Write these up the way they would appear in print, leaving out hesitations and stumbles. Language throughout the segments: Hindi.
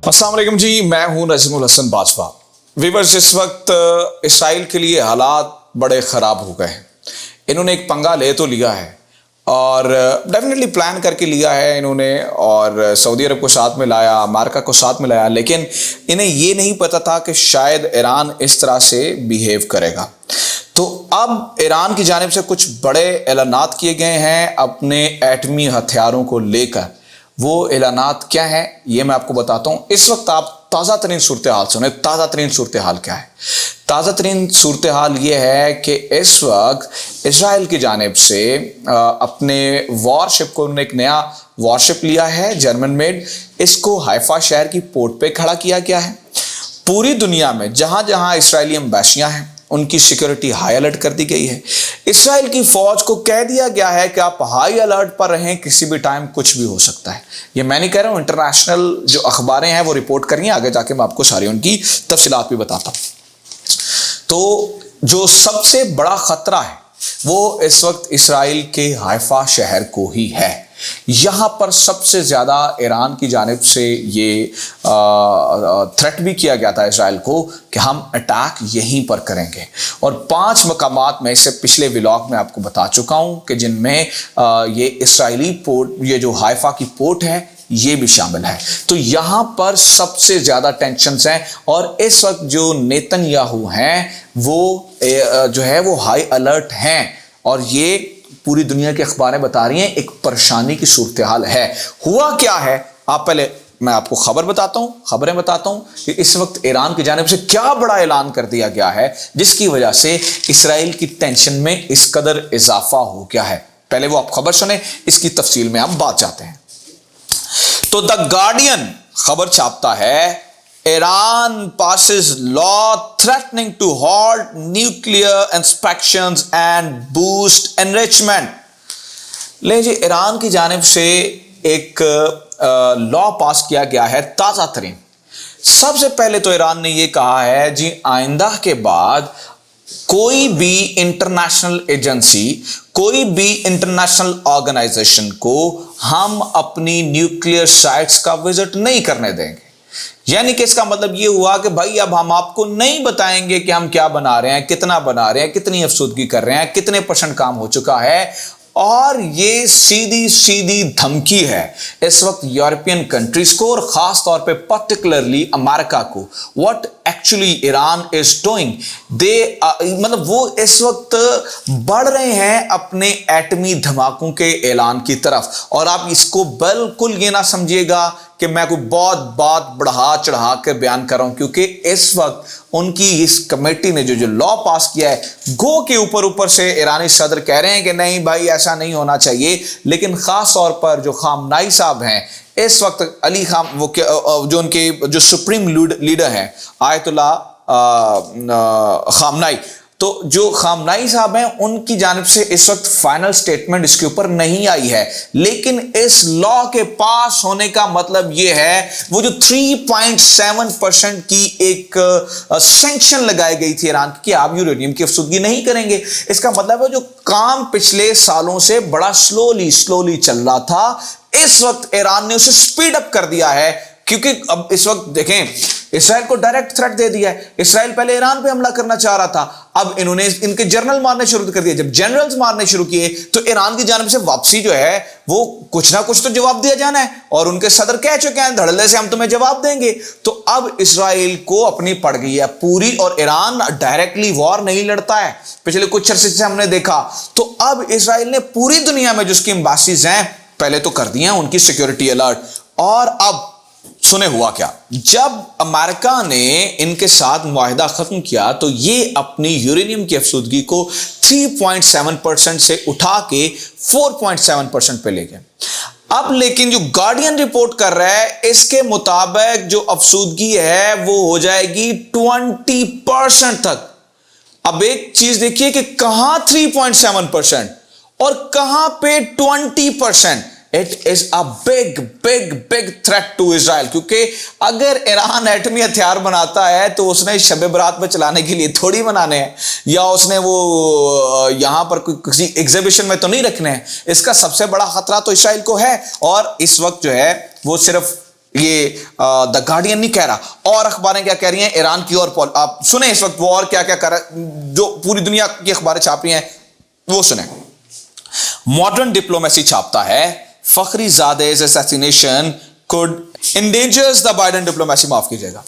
अस्सलाम वालेकुम जी, मैं हूं नजीमुल हसन बाजवा। वीवर्स, इस वक्त इसराइल के लिए हालात बड़े ख़राब हो गए हैं। इन्होंने एक पंगा ले तो लिया है और डेफिनेटली प्लान करके लिया है इन्होंने, और सऊदी अरब को साथ में लाया, अमेरिका को साथ में लाया, लेकिन इन्हें ये नहीं पता था कि शायद ईरान इस तरह से बिहेव करेगा। तो अब ईरान की जानिब से कुछ बड़े ऐलानात किए गए हैं अपने एटमी हथियारों को लेकर। वो ऐलानात क्या है ये मैं आपको बताता हूँ। इस वक्त आप ताज़ा तरीन सूरत हाल सुने। ताज़ा तरीन सूरत हाल क्या है? ताज़ा तरीन सूरत हाल ये है कि इस वक्त इसराइल की जानिब से अपने वॉरशिप को, उन्होंने एक नया वॉरशिप लिया है जर्मन मेड। इसको हाइफा शहर की पोर्ट पे खड़ा किया गया है। पूरी दुनिया में जहां जहां इसराइली एम्बेसियां हैं उनकी सिक्योरिटी हाई अलर्ट कर दी गई है। इसराइल की फौज को कह दिया गया है कि आप हाई अलर्ट पर रहें, किसी भी टाइम कुछ भी हो सकता है। ये मैं नहीं कह रहा हूं, इंटरनेशनल जो अखबारें हैं वो रिपोर्ट कर रही हैं। आगे जाके मैं आपको सारी उनकी तफसीलात भी बताता हूं। तो जो सबसे बड़ा खतरा है वो इस वक्त इसराइल के हाइफा शहर को ही है। यहां पर सबसे ज्यादा ईरान की जानिब से ये थ्रेट भी किया गया था इसराइल को कि हम अटैक यहीं पर करेंगे। और 5 मकामात में इससे पिछले व्लॉग में आपको बता चुका हूं कि जिनमें ये इसराइली पोर्ट, ये जो हाइफा की पोर्ट है, ये भी शामिल है। तो यहां पर सबसे ज्यादा टेंशन्स हैं और इस वक्त जो नेतन्याहू हैं वो जो है वो हाई अलर्ट हैं। और ये पूरी दुनिया की अखबारें बता रही हैं एक परेशानी की सूरत हाल है। हुआ क्या है, आप पहले मैं आपको खबरें बताता हूं कि इस वक्त ईरान की जानिब से क्या बड़ा ऐलान कर दिया गया है जिसकी वजह से इसराइल की टेंशन में इस कदर इजाफा हो गया है। पहले वो आप खबर सुने, इसकी तफसील में आप बात जाते हैं। तो द गार्डियन खबर छापता है, Iran passes law threatening to halt nuclear inspections and boost enrichment। ले जी, ईरान की जानिब से एक लॉ पास किया गया है ताज़ा तरीन। सबसे पहले तो ईरान ने यह कहा है जी, आइंदा के बाद कोई भी इंटरनेशनल एजेंसी, कोई भी इंटरनेशनल ऑर्गेनाइजेशन को हम अपनी न्यूक्लियर साइट्स का विजिट नहीं करने देंगे। यानी कि इसका मतलब यह हुआ कि भाई अब हम आपको नहीं बताएंगे कि हम क्या बना रहे हैं, कितना बना रहे हैं, कितनी अफसुदगी कर रहे हैं, कितने % काम हो चुका है। और ये सीधी सीधी धमकी है इस वक्त यूरोपियन कंट्रीज को और खास तौर पे पर्टिकुलरली अमेरिका को। What actually Iran is doing, दे मतलब वो इस वक्त बढ़ रहे हैं अपने एटमी धमाकों के ऐलान की तरफ। और आप इसको बिल्कुल ये ना समझिएगा कि मैं कोई बहुत बात बढ़ा चढ़ा कर बयान कर रहा हूं, क्योंकि इस वक्त उनकी इस कमेटी ने जो लॉ पास किया है, गो के ऊपर से ईरानी सदर कह रहे हैं कि नहीं भाई ऐसा नहीं होना चाहिए। लेकिन खास तौर पर जो खामनाई साहब हैं इस वक्त, अली खाम, वो जो उनके जो सुप्रीम लीडर हैं आयतुल्ला खामनाई, तो जो खामनाई साहब हैं उनकी जानिब से इस वक्त फाइनल स्टेटमेंट इसके ऊपर नहीं आई है। लेकिन इस लॉ के पास होने का मतलब यह है वो जो 3.7% की एक सैंक्शन लगाई गई थी ईरान की कि आप यूरेनियम की अफसुदगी नहीं करेंगे। इसका मतलब है जो काम पिछले सालों से बड़ा स्लोली चल रहा था, इस वक्त ईरान ने उसे स्पीड अप कर दिया है। क्योंकि अब इस वक्त देखें, इसराइल को डायरेक्ट थ्रेट दे दिया है। इसराइल पहले ईरान पे हमला करना चाह रहा था, अब इन्होंने इनके जनरल मारने शुरू कर दिए। जब जनरल्स मारने शुरू किए तो ईरान की जानिब से वापसी जो है वो कुछ ना कुछ तो जवाब दिया जाना है। और उनके सदर कह चुके हैं धड़ल्ले से हम तुम्हें जवाब देंगे। तो अब इसराइल को अपनी पड़ गई है पूरी, और ईरान डायरेक्टली वॉर नहीं लड़ता है पिछले कुछ अरसे से हमने देखा। तो अब इसराइल ने पूरी दुनिया में जो उसकी एम्बेसीज हैं पहले तो कर दी हैं उनकी सिक्योरिटी अलर्ट। और अब सुने हुआ क्या, जब अमेरिका ने इनके साथ मुआहिदा खत्म किया तो ये अपनी यूरेनियम की अफसुदगी को 3.7% से उठा के 4.7% पे ले गए। अब लेकिन जो गार्डियन रिपोर्ट कर रहा है इसके मुताबिक जो अफसुदगी है वो हो जाएगी 20% तक। अब एक चीज देखिए कि कहां 3.7% और कहां पे 20%। It is a big threat to Israel, क्योंकि अगर ईरान एटमी हथियार बनाता है तो उसने शब बरात में चलाने के लिए थोड़ी बनाने हैं, या उसने वो यहां पर किसी एग्जीबिशन में तो नहीं रखने हैं। इसका सबसे बड़ा खतरा तो इजराइल को है। और इस वक्त जो है वो सिर्फ ये द गार्डियन नहीं कह रहा, और अखबारें क्या कह रही हैं ईरान की और आप सुने इस वक्त वो और क्या क्या कर रहा है, जो पूरी दुनिया की अखबारें छाप रही हैं वो सुने। मॉडर्न डिप्लोमेसी छापता है फखरीजादे's assassination could endangers the Biden diplomacy, माफ कीजिएगा।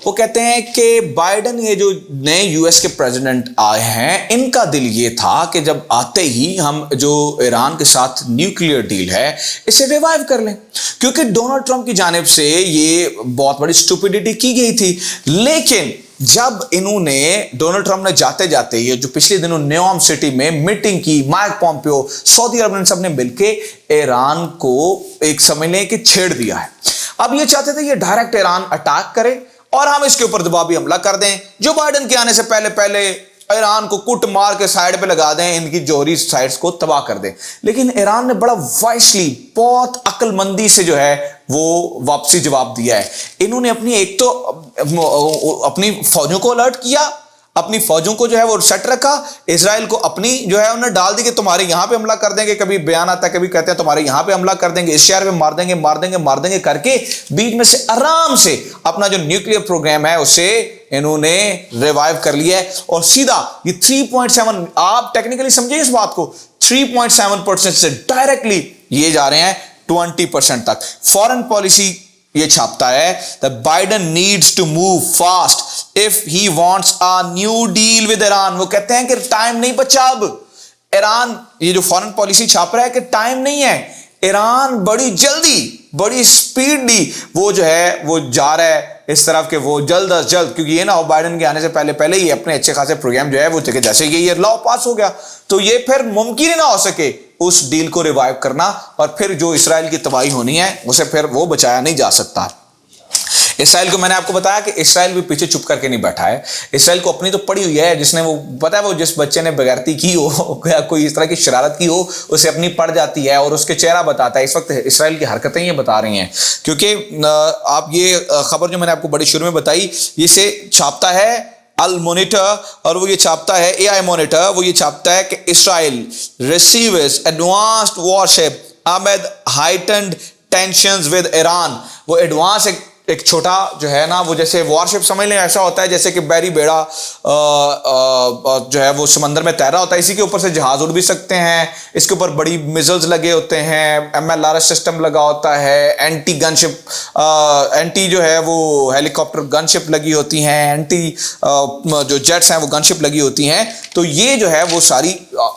वो कहते हैं कि बाइडेन, ये जो नए यूएस के प्रेसिडेंट आए हैं, इनका दिल ये था कि जब आते ही हम जो ईरान के साथ न्यूक्लियर डील है इसे रिवाइव कर लें, क्योंकि डोनाल्ड ट्रंप की जानिब से ये बहुत बड़ी स्टुपिडिटी की गई थी। लेकिन जब इन्होंने, डोनाल्ड ट्रंप ने जाते जाते ये जो पिछले दिनों न्यूयॉर्क सिटी में मीटिंग की, माइक पॉम्पियो, सऊदी अरब सब ने मिलकर ईरान को एक समझ लें कि छेड़ दिया है। अब ये चाहते थे ये डायरेक्ट ईरान अटैक करे और हम इसके ऊपर दबावी हमला कर दें, जो बाइडेन के आने से पहले पहले ईरान को कुट मार के साइड पे लगा दें, इनकी जोहरी साइट्स को तबाह कर दें। लेकिन ईरान ने बड़ा वाइसली, बहुत अक्लमंदी से जो है वो वापसी जवाब दिया है। इन्होंने अपनी एक तो अपनी फौजों को अलर्ट किया, अपनी फौजों को जो है वो सेट रखा, इजराइल को अपनी जो है उन्हें डाल दी कि तुम्हारे यहां पे हमला कर देंगे, कभी बयान आता है कभी कहते हैं तुम्हारे यहां पे हमला कर देंगे, इस शहर पे मार देंगे मार देंगे मार देंगे करके बीच में से आराम से अपना जो न्यूक्लियर प्रोग्राम है उसे इन्होंने रिवाइव कर लिया है। और सीधा ये 3.7, आप टेक्निकली समझिए इस बात को, 3.7% से डायरेक्टली ये जा रहे हैं 20% तक। फॉरेन पॉलिसी ये छापता है that Biden needs to move fast if he wants a new deal with Iran. वो कहते हैं कि टाइम नहीं बचा अब ईरान, ये जो फॉरेन पॉलिसी छाप रहा है कि टाइम नहीं है, ईरान बड़ी जल्दी बड़ी स्पीडली वो जो है वो जा रहा है इस तरफ के वो जल्द अज जल्द, क्योंकि ये ना हो बाइडेन के आने से पहले पहले ही अपने अच्छे खासे प्रोग्राम जो है वो जैसे ये लॉ पास हो गया तो ये फिर मुमकिन ही ना हो सके उस डील को रिवाइव करना, और फिर जो इसराइल की तबाही होनी है उसे फिर वो बचाया नहीं जा सकता। इसराइल को मैंने आपको बताया कि इसराइल भी पीछे चुप करके नहीं बैठा है, इसराइल को अपनी तो पड़ी हुई है, जिसने वो पता है वो जिस बच्चे ने बेगैरती की हो या कोई इस तरह की शरारत की हो उसे अपनी पड़ जाती है और उसके चेहरा बताता है। इस वक्त इसराइल की हरकतें ये बता रही हैं, क्योंकि आप ये खबर जो मैंने आपको बड़ी शुरू में बताई इसे छापता है अल मॉनिटर, और वो ये छापता है AI मॉनिटर, वो ये छापता है कि Israel receives advanced worship amid heightened tensions with Iran. वो एडवांस एक छोटा जो है ना वो जैसे वॉरशिप समझ लें, ऐसा होता है जैसे कि बैरी बेड़ा जो है वो समंदर में तैरा होता है, इसी के ऊपर से जहाज उड़ भी सकते हैं, इसके ऊपर बड़ी मिसाइल्स लगे होते हैं, MLRS सिस्टम लगा होता है, एंटी गनशिप एंटी जो है वो हेलीकॉप्टर गनशिप लगी होती हैं, एंटी जो जेट्स हैं वो गनशिप लगी होती हैं। तो ये जो है वो सारी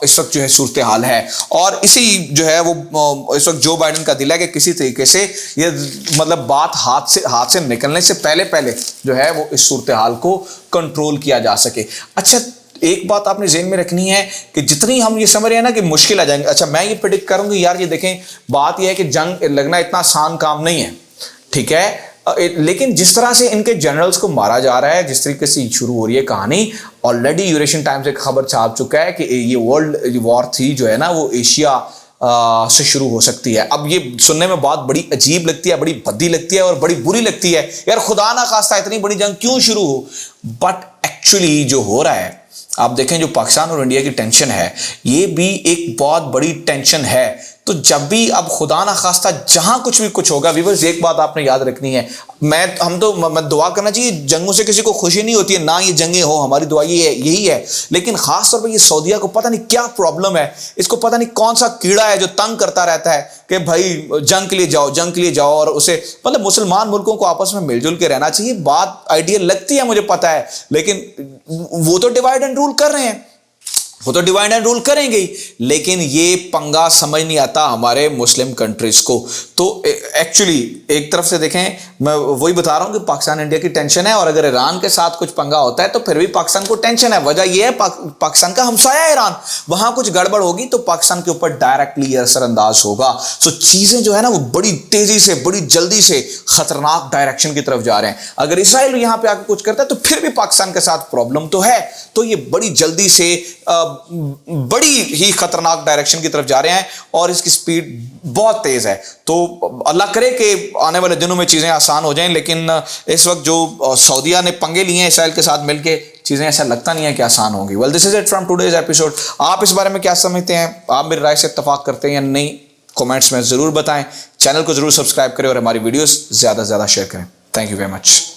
इस वक्त जो है सूरत हाल है, और इसी जो है वो इस वक्त जो बाइडेन का दिल है कि किसी तरीके से ये मतलब बात हाथ से निकलने से पहले पहले जो है वो इस सूरत हाल को कंट्रोल किया जा सके। अच्छा, एक बात आपने ज़हन में रखनी है कि जितनी हम ये समझ रहे हैं ना कि मुश्किल आ जाएंगे, अच्छा मैं ये प्रेडिक्ट करूंगी यार, ये देखें बात ये है कि जंग लगना इतना आसान काम नहीं है, ठीक है, लेकिन जिस तरह से इनके जनरल्स को मारा जा रहा है, जिस तरीके से शुरू हो रही है कहानी, ऑलरेडी यूरेशियन टाइम्स एक खबर छाप चुका है कि ये वर्ल्ड वॉर 3 जो है ना वो एशिया से शुरू हो सकती है। अब ये सुनने में बात बड़ी अजीब लगती है, बड़ी भद्दी लगती है और बड़ी बुरी लगती है, यार खुदा ना खास्ता इतनी बड़ी जंग क्यों शुरू हो, बट एक्चुअली जो हो रहा है आप देखें, जो पाकिस्तान और इंडिया की टेंशन है ये भी एक बहुत बड़ी टेंशन है। तो जब भी अब खुदा ना खास्ता जहां कुछ भी कुछ होगा, व्यूअर्स एक बात आपने याद रखनी है, मैं दुआ करना चाहिए, जंगों से किसी को खुशी नहीं होती है ना, ये जंगें हो, हमारी दुआ यही है, लेकिन खास तौर पे ये सऊदीया को पता नहीं क्या प्रॉब्लम है, इसको पता नहीं कौन सा कीड़ा है जो तंग करता रहता है कि भाई जंग के लिए जाओ, और उसे मतलब मुसलमान मुल्कों को आपस में मिलजुल के रहना चाहिए। बात आइडियल लगती है मुझे पता है, लेकिन वो तो डिवाइड एंड रूल कर रहे हैं, वो तो डिवाइड एंड रूल करेंगे ही, लेकिन ये पंगा समझ नहीं आता हमारे मुस्लिम कंट्रीज को। तो एक्चुअली एक तरफ से देखें, मैं वही बता रहा हूं कि पाकिस्तान इंडिया की टेंशन है, और अगर ईरान के साथ कुछ पंगा होता है तो फिर भी पाकिस्तान को टेंशन है। वजह यह है पाकिस्तान का हमसाया है ईरान, वहां कुछ गड़बड़ होगी तो पाकिस्तान के ऊपर डायरेक्टली असरअंदाज होगा। सो चीजें जो है ना वो बड़ी तेजी से बड़ी जल्दी से खतरनाक डायरेक्शन की तरफ जा रहे हैं। अगर इसराइल यहां पर आकर कुछ करता है तो फिर भी पाकिस्तान के साथ प्रॉब्लम तो है, तो ये बड़ी जल्दी से बड़ी ही खतरनाक डायरेक्शन की तरफ जा रहे हैं और इसकी स्पीड बहुत तेज है। तो अल्लाह करे कि आने वाले दिनों में चीजें आसान हो जाएं, लेकिन इस वक्त जो सऊदीया ने पंगे लिए हैं इसराइल के साथ मिलके, चीजें ऐसा लगता नहीं है कि आसान होंगी। Well, this is it from today's episode. आप इस बारे में क्या समझते हैं? आप मेरी राय से इत्तेफाक करते हैं या नहीं? कमेंट्स में ज़रूर बताएं, चैनल को ज़रूर सब्सक्राइब करें और हमारी वीडियोस ज़्यादा से ज़्यादा शेयर करें। Thank you very much.